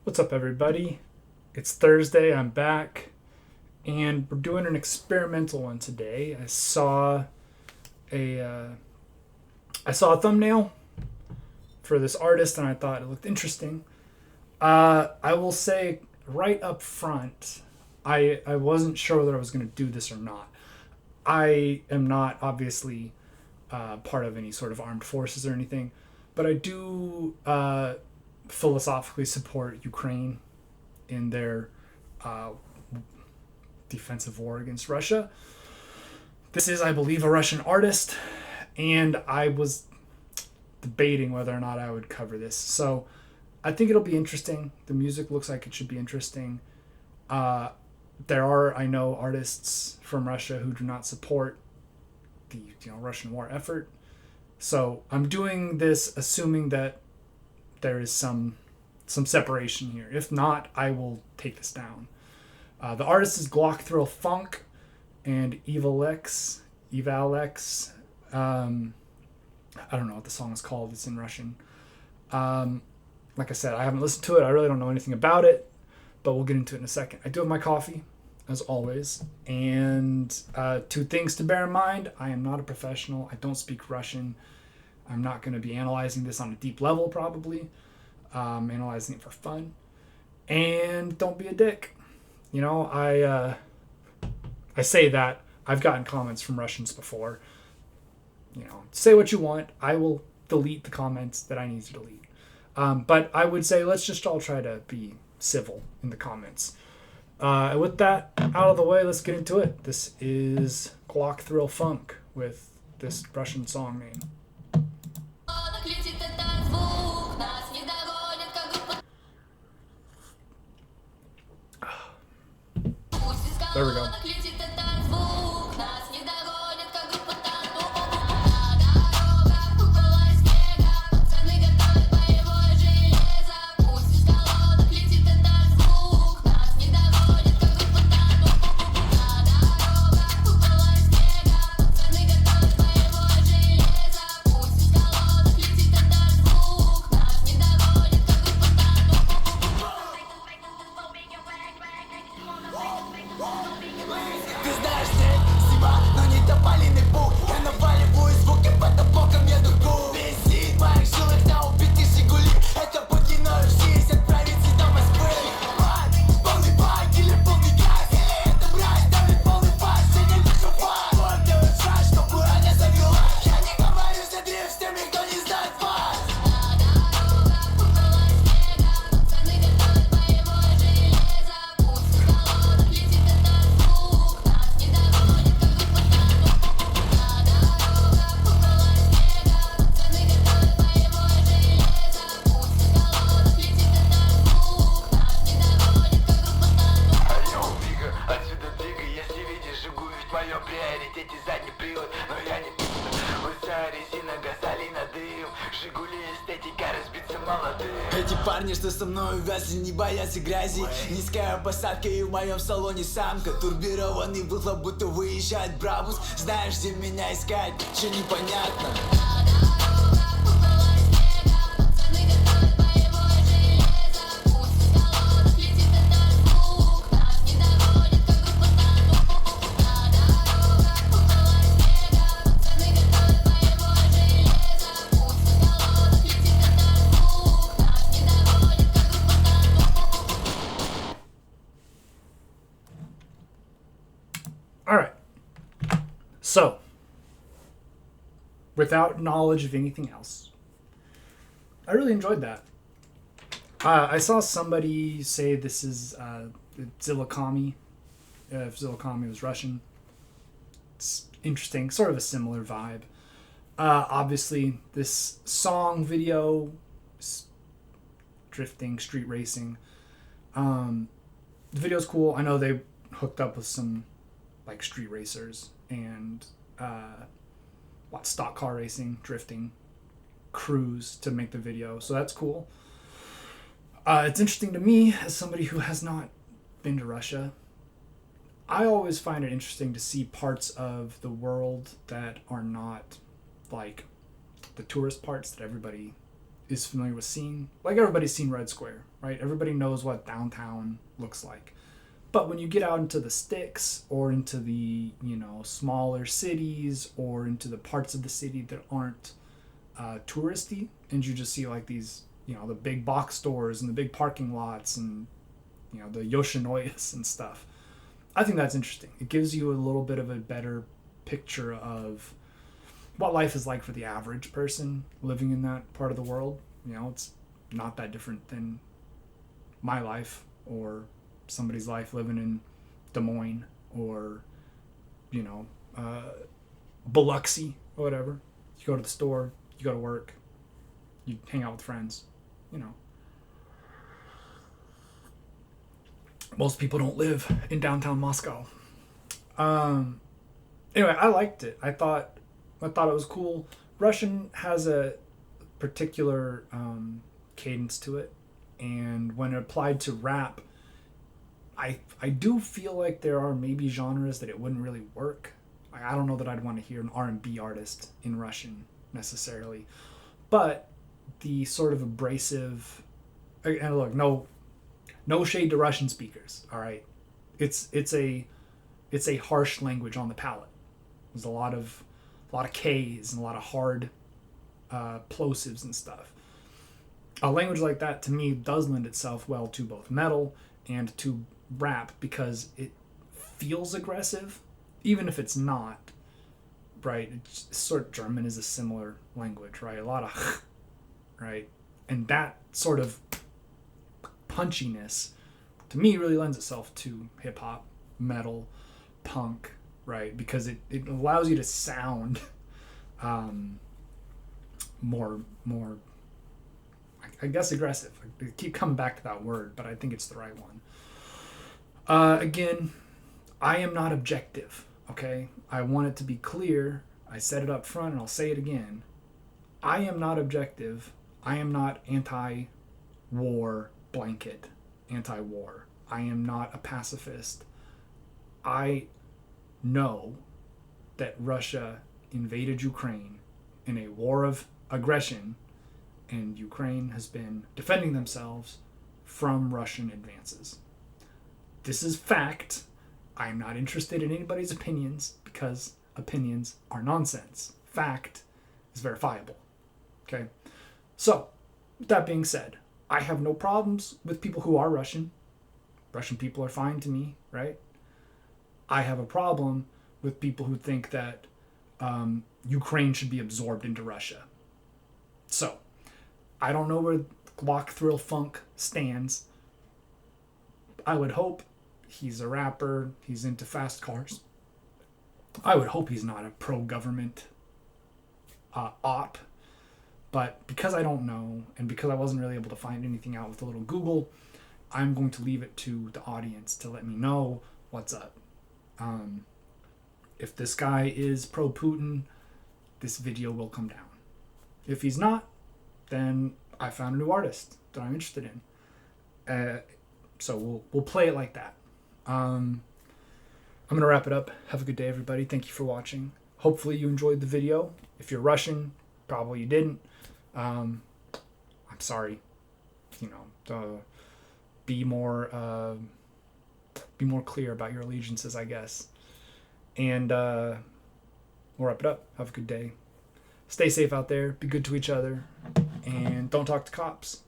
What's up, everybody? It's Thursday. I'm back, and we're doing an experimental one today. A uh, I saw a thumbnail for this artist, and I thought it looked interesting. I will say right up front, I wasn't sure whether I was going to do this or not. I am not obviously part of any sort of armed forces or anything, but I do philosophically support Ukraine in their uh, defensive war against Russia. This is, I believe, a Russian artist, and I was debating whether or not I would cover this. So I think it'll be interesting. The music looks like it should be interesting. Uh, there are, I know, artists from Russia who do not support the Russian war effort. So I'm doing this assuming that there is some separation here. If not, I will take this down. The artist is Funk and evalleks. I don't know what the song is called. It's in Russian. Like I said, I haven't listened to it. I really don't know anything about it, but we'll get into it in a second. I do have my coffee, as always. And two things to bear in mind. I am not a professional. I don't speak Russian. I'm not going to be analyzing this on a deep level, probably. Analyzing it for fun. And don't be a dick. I say that. I've gotten comments from Russians before. Say what you want. I will delete the comments that I need to delete. But I would say let's just all try to be civil in the comments. With that out of the way, let's get into it. This is Funk with this Russian song name. There we go. Эти парни, что со мной увязли, не боятся грязи. Низкая посадка и в моем салоне самка. Турбированный выхлоп, будто выезжает Брабус. Знаешь, где меня искать, че непонятно. All right. So, without knowledge of anything else, I really enjoyed that. I saw somebody say this is Zilakami. If Zilakami was Russian, it's interesting. Sort of a similar vibe. Obviously, this song video, drifting, street racing. The video's cool. I know they hooked up with some like street racers and stock car racing, drifting crews to make the video, so that's cool. It's interesting to me as somebody who has not been to Russia. I always find it interesting to see parts of the world that are not like the tourist parts that everybody is familiar with seeing, like everybody's seen Red Square, right? Everybody knows what downtown looks like. But when you get out into the sticks or into the, smaller cities or into the parts of the city that aren't touristy, and you just see like these, the big box stores and the big parking lots and, the Yoshinoyas and stuff. I think that's interesting. It gives you a little bit of a better picture of what life is like for the average person living in that part of the world. It's not that different than my life or somebody's life living in Des Moines or, Biloxi or whatever. You go to the store, you go to work, you hang out with friends, Most people don't live in downtown Moscow. Anyway, I liked it. I thought it was cool. Russian has a particular cadence to it, and when applied to rap, I do feel like there are maybe genres that it wouldn't really work. I don't know that I'd want to hear an R&B artist in Russian necessarily, but the sort of abrasive, and look, no shade to Russian speakers. All right, it's a harsh language on the palate. There's a lot of K's and a lot of hard plosives and stuff. A language like that to me does lend itself well to both metal and to rap because it feels aggressive, even if it's not. Right, it's sort of German is a similar language, right? A lot of right, and that sort of punchiness to me really lends itself to hip hop, metal, punk, right? Because it allows you to sound more I guess aggressive. I keep coming back to that word, but I think it's the right one. Again, I am not objective, okay? I want it to be clear. I said it up front and I'll say it again. I am not objective. I am not anti-war blanket, anti-war. I am not a pacifist. I know that Russia invaded Ukraine in a war of aggression, and Ukraine has been defending themselves from Russian advances. This is fact. I am not interested in anybody's opinions because opinions are nonsense. Fact is verifiable. Okay? So, with that being said, I have no problems with people who are Russian. Russian people are fine to me, right? I have a problem with people who think that Ukraine should be absorbed into Russia. So, I don't know where Glock Thrill Funk stands. I would hope he's a rapper. He's into fast cars. I would hope he's not a pro-government op. But because I don't know, and because I wasn't really able to find anything out with a little Google, I'm going to leave it to the audience to let me know what's up. If this guy is pro-Putin, this video will come down. If he's not, then I found a new artist that I'm interested in. So we'll play it like that. I'm going to wrap it up. Have a good day, everybody. Thank you for watching. Hopefully you enjoyed the video. If you're Russian, probably you didn't. I'm sorry. Be more clear about your allegiances, I guess. And we'll wrap it up. Have a good day. Stay safe out there. Be good to each other. And don't talk to cops.